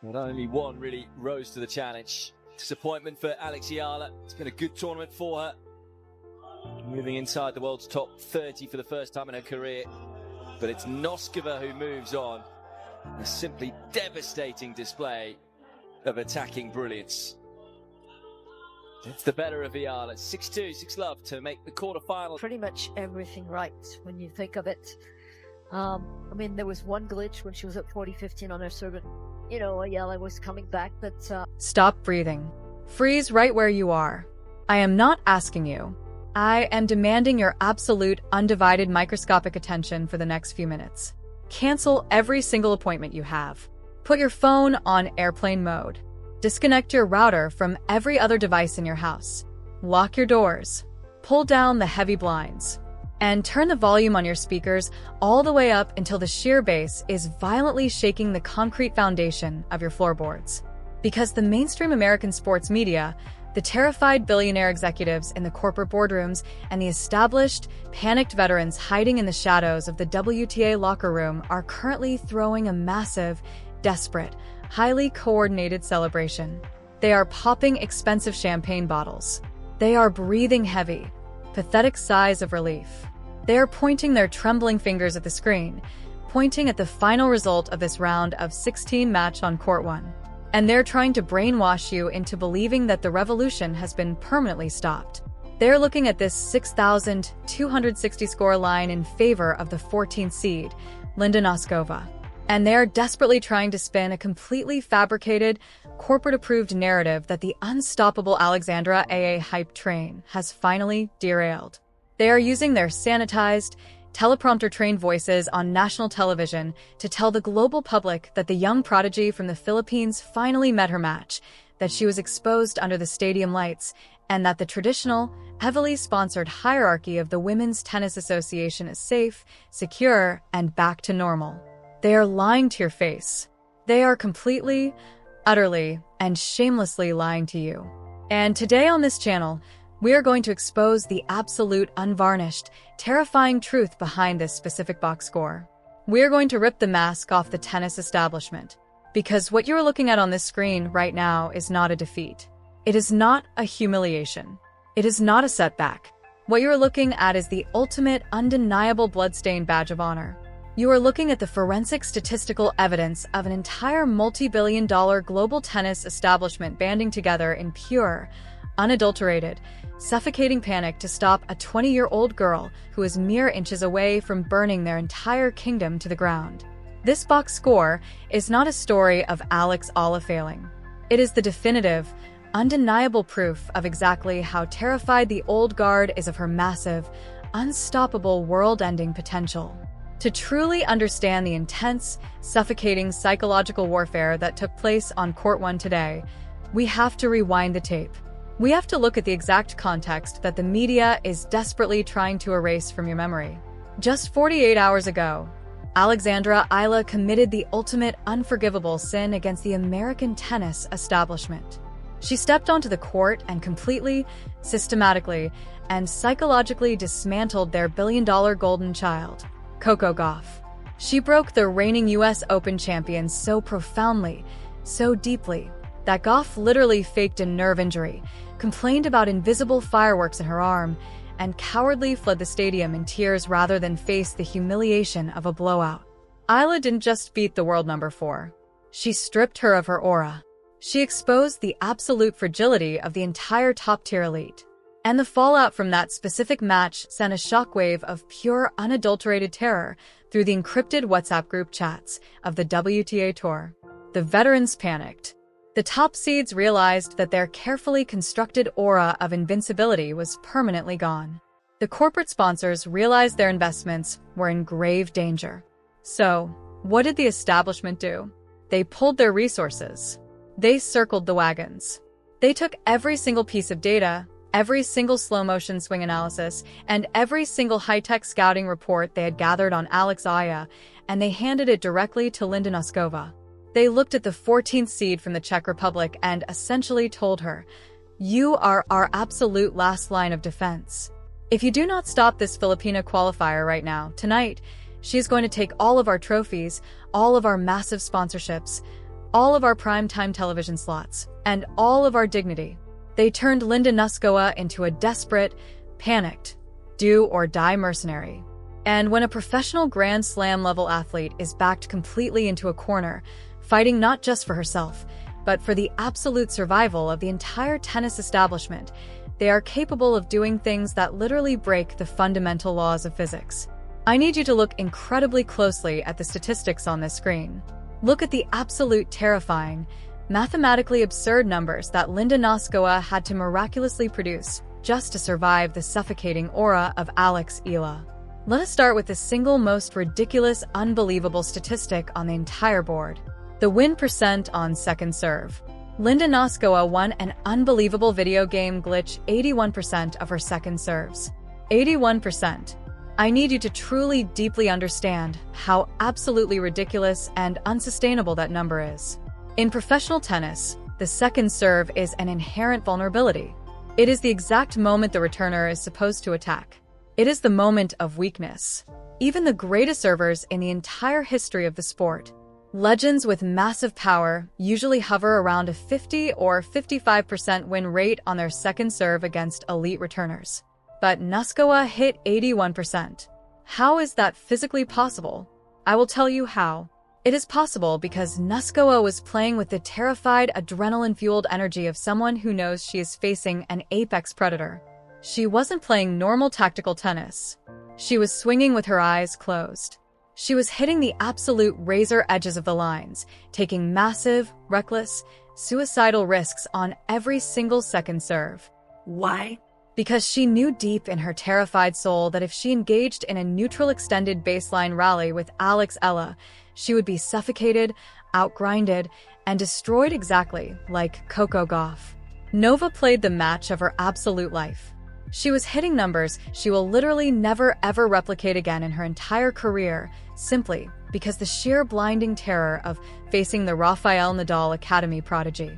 Not only one really rose to the challenge. Disappointment for Eala. It's been a good tournament for her. Moving inside the world's top 30 for the first time in her career. But it's Noskova who moves on. A simply devastating display of attacking brilliance. It's the better of Eala. 6-2, 6-love to make the quarterfinal. Pretty much everything right when you think of it. I mean, there was one glitch when she was at 40-15 on her serve. You know, Eala was coming back, but... Stop breathing. Freeze right where you are. I am not asking you. I am demanding your absolute, undivided, microscopic attention for the next few minutes. Cancel every single appointment you have. Put your phone on airplane mode. Disconnect your router from every other device in your house. Lock your doors. Pull down the heavy blinds. And turn the volume on your speakers all the way up until the sheer bass is violently shaking the concrete foundation of your floorboards. Because the mainstream American sports media, the terrified billionaire executives in the corporate boardrooms, and the established, panicked veterans hiding in the shadows of the WTA locker room are currently throwing a massive, desperate, highly coordinated celebration. They are popping expensive champagne bottles. They are breathing heavy, pathetic sighs of relief. They are pointing their trembling fingers at the screen, pointing at the final result of this round of 16 match on court 1. And they're trying to brainwash you into believing that the revolution has been permanently stopped. They're looking at this 6,260 score line in favor of the 14th seed, Noskova. And they're desperately trying to spin a completely fabricated, corporate-approved narrative that the unstoppable Alexandra AA hype train has finally derailed. They are using their sanitized, teleprompter-trained voices on national television to tell the global public that the young prodigy from the Philippines finally met her match, that she was exposed under the stadium lights, and that the traditional, heavily sponsored hierarchy of the Women's Tennis Association is safe, secure, and back to normal. They are lying to your face. They are completely, utterly, and shamelessly lying to you. And today on this channel, we are going to expose the absolute, unvarnished, terrifying truth behind this specific box score. We are going to rip the mask off the tennis establishment. Because what you're looking at on this screen right now is not a defeat. It is not a humiliation. It is not a setback. What you're looking at is the ultimate, undeniable bloodstained badge of honor. You are looking at the forensic statistical evidence of an entire multi-billion-dollar global tennis establishment banding together in pure, unadulterated, suffocating panic to stop a 20-year-old girl who is mere inches away from burning their entire kingdom to the ground. This box score is not a story of Eala failing. It is the definitive, undeniable proof of exactly how terrified the old guard is of her massive, unstoppable world-ending potential. To truly understand the intense, suffocating psychological warfare that took place on court 1 today, we have to rewind the tape. We have to look at the exact context that the media is desperately trying to erase from your memory. Just 48 hours ago, Alexandra Eala committed the ultimate unforgivable sin against the American tennis establishment. She stepped onto the court and completely, systematically, and psychologically dismantled their billion-dollar golden child, Coco Gauff. She broke the reigning US Open champion so profoundly, so deeply, that Gauff literally faked a nerve injury, complained about invisible fireworks in her arm, and cowardly fled the stadium in tears rather than face the humiliation of a blowout. Eala didn't just beat the world number 4. She stripped her of her aura. She exposed the absolute fragility of the entire top-tier elite. And the fallout from that specific match sent a shockwave of pure, unadulterated terror through the encrypted WhatsApp group chats of the WTA Tour. The veterans panicked. The top seeds realized that their carefully constructed aura of invincibility was permanently gone. The corporate sponsors realized their investments were in grave danger. So, what did the establishment do? They pulled their resources. They circled the wagons. They took every single piece of data, every single slow-motion swing analysis, and every single high-tech scouting report they had gathered on Eala, and they handed it directly to Noskova. They looked at the 14th seed from the Czech Republic and essentially told her, "You are our absolute last line of defense. If you do not stop this Filipina qualifier right now, tonight, She's going to take all of our trophies, all of our massive sponsorships, all of our primetime television slots, and all of our dignity. They turned Linda Noskova into a desperate, panicked, do-or-die mercenary. And when a professional Grand Slam-level athlete is backed completely into a corner, fighting not just for herself, but for the absolute survival of the entire tennis establishment, they are capable of doing things that literally break the fundamental laws of physics. I need you to look incredibly closely at the statistics on this screen. Look at the absolute terrifying, mathematically absurd numbers that Linda Noskova had to miraculously produce just to survive the suffocating aura of Eala. Let us start with the single most ridiculous, unbelievable statistic on the entire board: the win percent on second serve. Linda Noskova won an unbelievable video game glitch 81% of her second serves. 81%. I need you to truly, deeply understand how absolutely ridiculous and unsustainable that number is. In professional tennis, the second serve is an inherent vulnerability. It is the exact moment the returner is supposed to attack. It is the moment of weakness. Even the greatest servers in the entire history of the sport, legends with massive power, usually hover around a 50 or 55% win rate on their second serve against elite returners. But Noskova hit 81%. How is that physically possible? I will tell you how. It is possible because Noskova was playing with the terrified, adrenaline-fueled energy of someone who knows she is facing an apex predator. She wasn't playing normal tactical tennis. She was swinging with her eyes closed. She was hitting the absolute razor edges of the lines, taking massive, reckless, suicidal risks on every single second serve. Why? Because she knew deep in her terrified soul that if she engaged in a neutral extended baseline rally with Eala, she would be suffocated, outgrinded, and destroyed exactly like Coco Gauff. Nova played the match of her absolute life. She was hitting numbers she will literally never ever replicate again in her entire career, simply because the sheer blinding terror of facing the Rafael Nadal Academy prodigy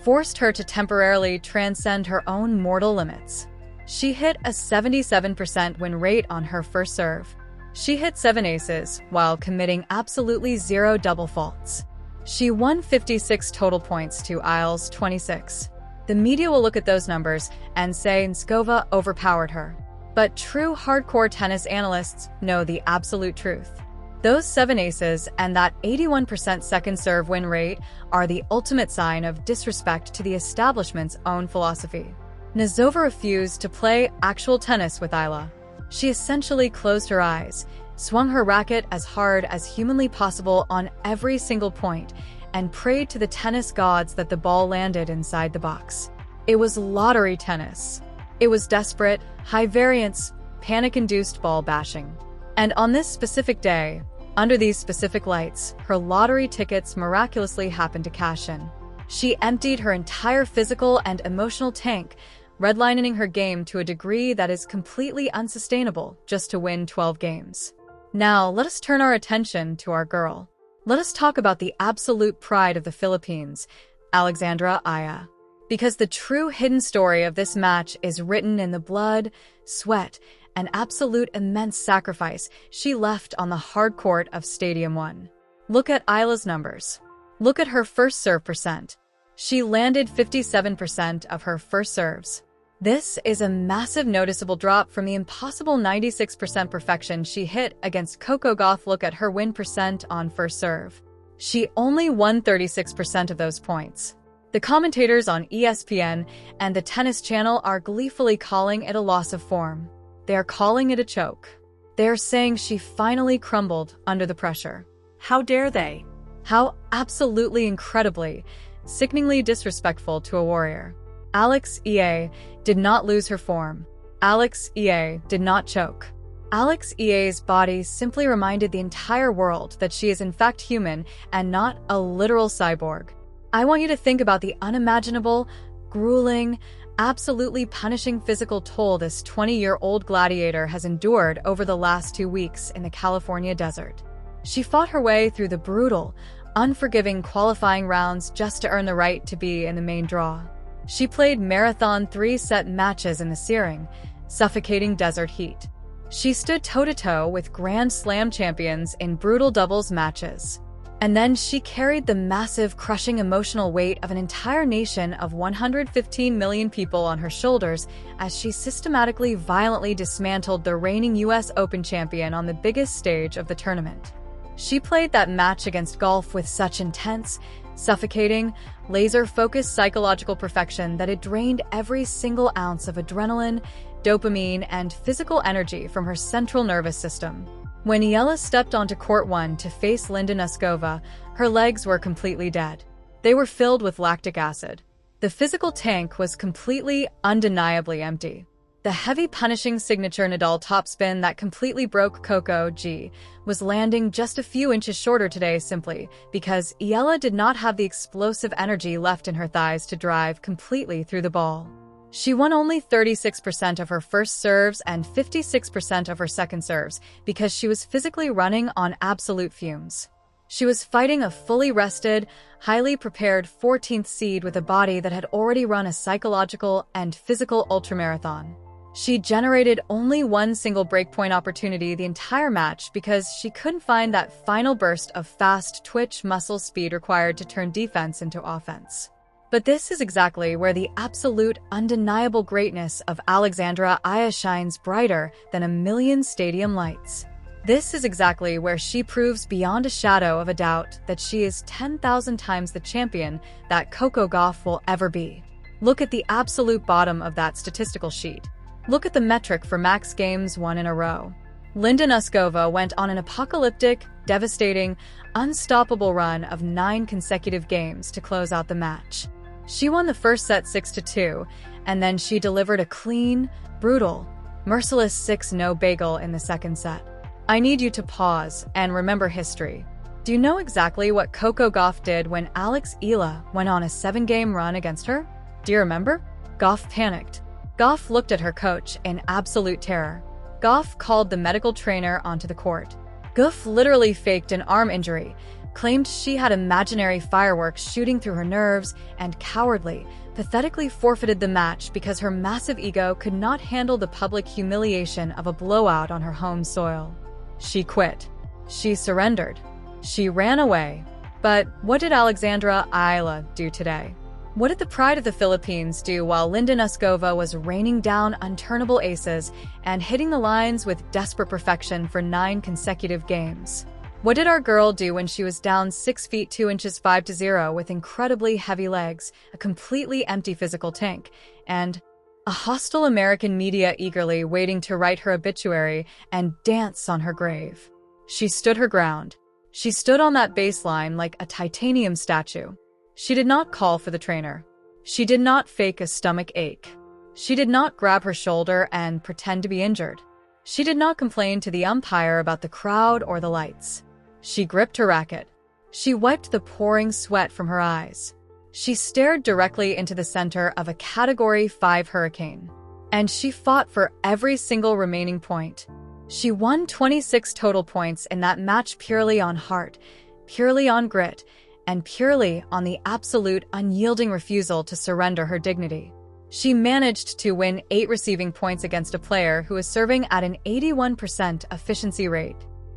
forced her to temporarily transcend her own mortal limits. She hit a 77% win rate on her first serve. She hit 7 aces while committing absolutely 0 double faults. She won 56 total points to Eala's 26. The media will look at those numbers and say Noskova overpowered her. But true hardcore tennis analysts know the absolute truth. Those 7 aces and that 81% second serve win rate are the ultimate sign of disrespect to the establishment's own philosophy. Noskova refused to play actual tennis with Eala. She essentially closed her eyes, swung her racket as hard as humanly possible on every single point, and prayed to the tennis gods that the ball landed inside the box. It was lottery tennis. It was desperate, high-variance, panic-induced ball bashing. And on this specific day, under these specific lights, her lottery tickets miraculously happened to cash in. She emptied her entire physical and emotional tank, redlining her game to a degree that is completely unsustainable just to win 12 games. Now, let us turn our attention to our girl. Let us talk about the absolute pride of the Philippines, Alexandra Eala. Because the true hidden story of this match is written in the blood, sweat, and absolute immense sacrifice she left on the hard court of Stadium 1. Look at Eala's numbers. Look at her first serve percent. She landed 57% of her first serves. This is a massive noticeable drop from the impossible 96% perfection she hit against Coco Gauff. Look at her win percent on first serve. She only won 36% of those points. The commentators on ESPN and the Tennis Channel are gleefully calling it a loss of form. They are calling it a choke. They are saying she finally crumbled under the pressure. How dare they? How absolutely incredibly, sickeningly disrespectful to a warrior. Eala did not lose her form. Eala did not choke. Eala's body simply reminded the entire world that she is in fact human and not a literal cyborg. I want you to think about the unimaginable, grueling, absolutely punishing physical toll this 20-year-old gladiator has endured over the last 2 weeks in the California desert. She fought her way through the brutal, unforgiving qualifying rounds just to earn the right to be in the main draw. She played marathon 3-set matches in the searing, suffocating desert heat. She stood toe-to-toe with Grand Slam champions in brutal doubles matches. And then she carried the massive, crushing emotional weight of an entire nation of 115 million people on her shoulders as she systematically, violently dismantled the reigning US Open champion on the biggest stage of the tournament. She played that match against golf with such intense, suffocating, laser-focused psychological perfection that it drained every single ounce of adrenaline, dopamine, and physical energy from her central nervous system. When Eala stepped onto Court 1 to face Linda Noskova, her legs were completely dead. They were filled with lactic acid. The physical tank was completely, undeniably empty. The heavy punishing signature Nadal topspin that completely broke Coco G was landing just a few inches shorter today simply because Eala did not have the explosive energy left in her thighs to drive completely through the ball. She won only 36% of her first serves and 56% of her second serves because she was physically running on absolute fumes. She was fighting a fully rested, highly prepared 14th seed with a body that had already run a psychological and physical ultramarathon. She generated only one single breakpoint opportunity the entire match because she couldn't find that final burst of fast twitch muscle speed required to turn defense into offense. But this is exactly where the absolute, undeniable greatness of Alexandra Eala shines brighter than a million stadium lights. This is exactly where she proves beyond a shadow of a doubt that she is 10,000 times the champion that Coco Gauff will ever be. Look at the absolute bottom of that statistical sheet. Look at the metric for max games won in a row. Linda Noskova went on an apocalyptic, devastating, unstoppable run of 9 consecutive games to close out the match. She won the first set 6-2, and then she delivered a clean, brutal, merciless 6-0 bagel in the second set. I need you to pause and remember history. Do you know exactly what Coco Gauff did when Eala went on a 7-game run against her? Do you remember? Gauff panicked. Gauff looked at her coach in absolute terror. Gauff called the medical trainer onto the court. Gauff literally faked an arm injury, claimed she had imaginary fireworks shooting through her nerves, and cowardly, pathetically forfeited the match because her massive ego could not handle the public humiliation of a blowout on her home soil. She quit. She surrendered. She ran away. But what did Alexandra Eala do today? What did the pride of the Philippines do while Linda Noskova was raining down unturnable aces and hitting the lines with desperate perfection for 9 consecutive games? What did our girl do when she was down 6 feet 2 inches 5-0 with incredibly heavy legs, a completely empty physical tank, and a hostile American media eagerly waiting to write her obituary and dance on her grave? She stood her ground. She stood on that baseline like a titanium statue. She did not call for the trainer. She did not fake a stomach ache. She did not grab her shoulder and pretend to be injured. She did not complain to the umpire about the crowd or the lights. She gripped her racket. She wiped the pouring sweat from her eyes. She stared directly into the center of a Category 5 hurricane. And she fought for every single remaining point. She won 26 total points in that match purely on heart, purely on grit, and purely on the absolute unyielding refusal to surrender her dignity. She managed to win 8 receiving points against a player who was serving at an 81% efficiency rate.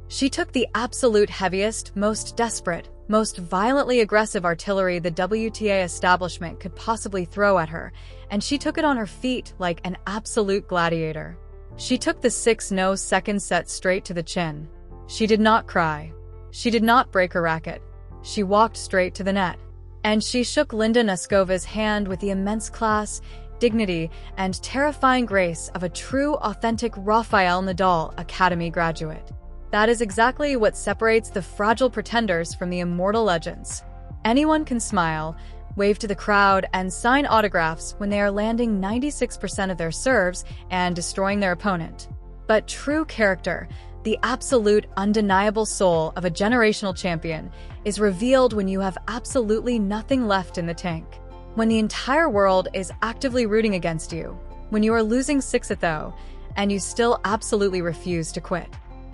She took the absolute heaviest, most desperate, most violently aggressive artillery the WTA establishment could possibly throw at her, and she took it on her feet like an absolute gladiator. She took the 6-0 second set straight to the chin. She did not cry. She did not break her racket. She walked straight to the net. And she shook Linda Noskova's hand with the immense class, dignity, and terrifying grace of a true, authentic Rafael Nadal Academy graduate. That is exactly what separates the fragile pretenders from the immortal legends. Anyone can smile, wave to the crowd, and sign autographs when they are landing 96% of their serves and destroying their opponent. But true character, the absolute undeniable soul of a generational champion, is revealed when you have absolutely nothing left in the tank. When the entire world is actively rooting against you, when you are losing 6-0, and you still absolutely refuse to quit.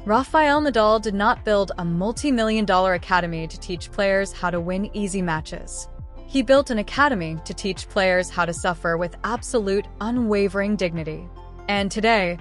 Rafael Nadal did not build a multi-million-dollar academy to teach players how to win easy matches. He built an academy to teach players how to suffer with absolute, unwavering dignity. And today,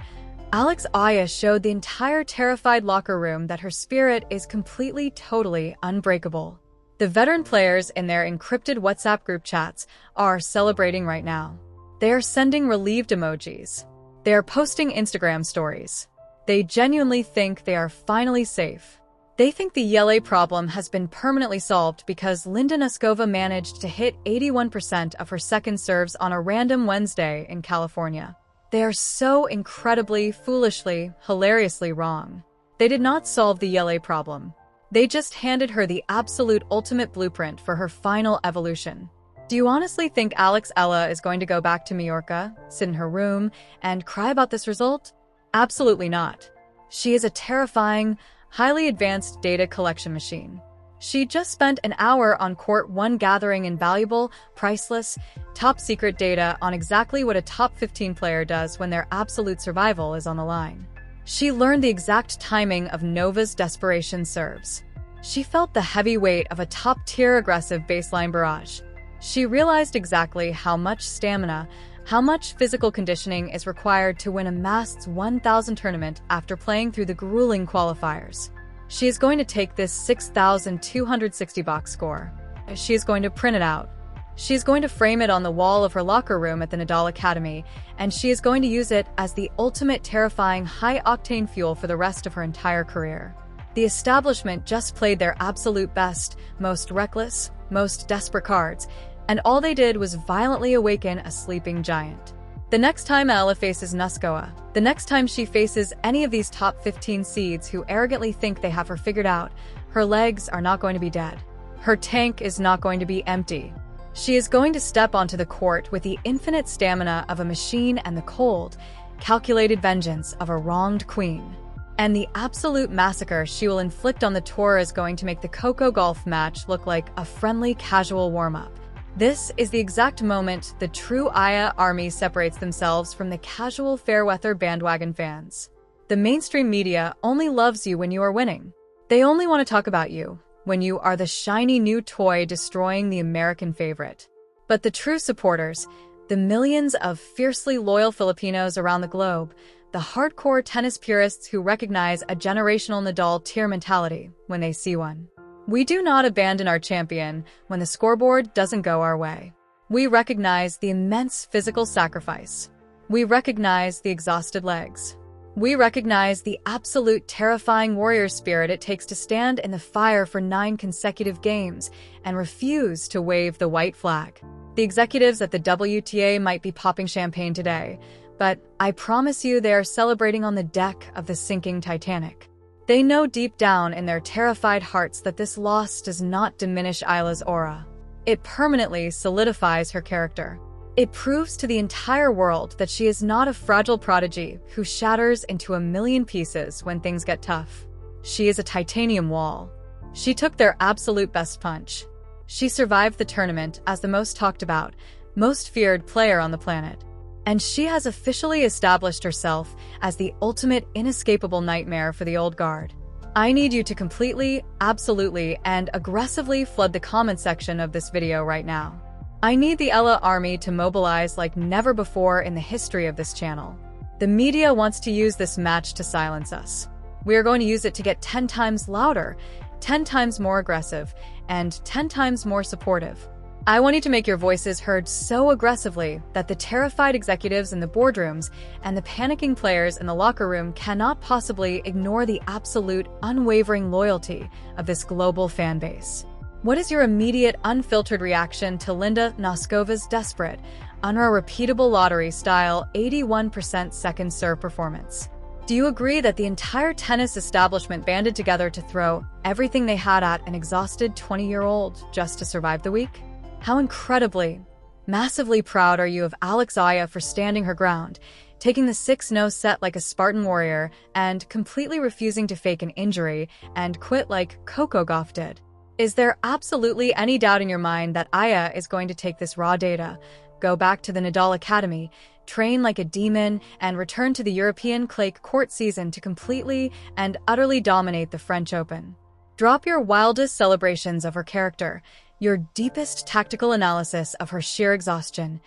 Alex Aya showed the entire terrified locker room that her spirit is completely, totally unbreakable. The veteran players in their encrypted WhatsApp group chats are celebrating right now. They are sending relieved emojis. They are posting Instagram stories. They genuinely think they are finally safe. They think the Eala problem has been permanently solved because Linda Noskova managed to hit 81% of her second serves on a random Wednesday in California. They are so incredibly, foolishly, hilariously wrong. They did not solve the Eala problem. They just handed her the absolute ultimate blueprint for her final evolution. Do you honestly think Alex Eala is going to go back to Majorca, sit in her room, and cry about this result? Absolutely not. She is a terrifying, highly advanced data collection machine. She just spent an hour on Court 1 gathering invaluable, priceless, top-secret data on exactly what a top 15 player does when their absolute survival is on the line. She learned the exact timing of Nova's desperation serves. She felt the heavy weight of a top-tier aggressive baseline barrage. She realized exactly how much stamina, how much physical conditioning is required to win a Mast's 1000 tournament after playing through the grueling qualifiers. She is going to take this 6,260 box score. She is going to print it out. She is going to frame it on the wall of her locker room at the Nadal Academy, and she is going to use it as the ultimate terrifying high-octane fuel for the rest of her entire career. The establishment just played their absolute best, most reckless, most desperate cards, and all they did was violently awaken a sleeping giant. The next time Eala faces Noskova, the next time she faces any of these top 15 seeds who arrogantly think they have her figured out, her legs are not going to be dead. Her tank is not going to be empty. She is going to step onto the court with the infinite stamina of a machine and the cold, calculated vengeance of a wronged queen. And the absolute massacre she will inflict on the tour is going to make the Coco Golf match look like a friendly, casual warm-up. This is the exact moment the true Aya army separates themselves from the casual fair-weather bandwagon fans. The mainstream media only loves you when you are winning. They only want to talk about you when you are the shiny new toy destroying the American favorite. But the true supporters, the millions of fiercely loyal Filipinos around the globe, the hardcore tennis purists who recognize a generational Nadal tier mentality when they see one. We do not abandon our champion when the scoreboard doesn't go our way. We recognize the immense physical sacrifice. We recognize the exhausted legs. We recognize the absolute terrifying warrior spirit it takes to stand in the fire for 9 consecutive games and refuse to wave the white flag. The executives at the WTA might be popping champagne today, but I promise you they are celebrating on the deck of the sinking Titanic. They know deep down in their terrified hearts that this loss does not diminish Eala's aura. It permanently solidifies her character. It proves to the entire world that she is not a fragile prodigy who shatters into a million pieces when things get tough. She is a titanium wall. She took their absolute best punch. She survived the tournament as the most talked about, most feared player on the planet. And she has officially established herself as the ultimate inescapable nightmare for the old guard. I need you to completely, absolutely, and aggressively flood the comment section of this video right now. I need the Eala army to mobilize like never before in the history of this channel. The media wants to use this match to silence us. We are going to use it to get 10 times louder, 10 times more aggressive, and 10 times more supportive. I want you to make your voices heard so aggressively that the terrified executives in the boardrooms and the panicking players in the locker room cannot possibly ignore the absolute, unwavering loyalty of this global fan base. What is your immediate, unfiltered reaction to Linda Noskova's desperate, unrepeatable lottery-style 81% second serve performance? Do you agree that the entire tennis establishment banded together to throw everything they had at an exhausted 20-year-old just to survive the week? How incredibly, massively proud are you of Alex Aya for standing her ground, taking the 6-0 set like a Spartan warrior, and completely refusing to fake an injury and quit like Coco Gauff did? Is there absolutely any doubt in your mind that Aya is going to take this raw data, go back to the Nadal Academy, train like a demon, and return to the European clay court season to completely and utterly dominate the French Open? Drop your wildest celebrations of her character, your deepest tactical analysis of her sheer exhaustion,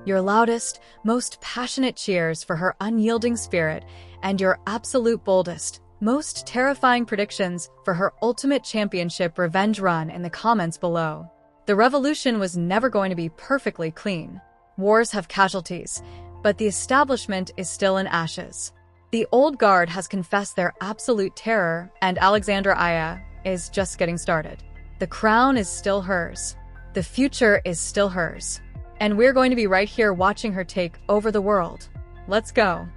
Your loudest, most passionate cheers for her unyielding spirit, and your absolute boldest, most terrifying predictions for her ultimate championship revenge run in the comments below. The revolution was never going to be perfectly clean. Wars have casualties, but the establishment is still in ashes. The old guard has confessed their absolute terror, and Alexandra Aya is just getting started. The crown is still hers. The future is still hers. And we're going to be right here watching her take over the world. Let's go.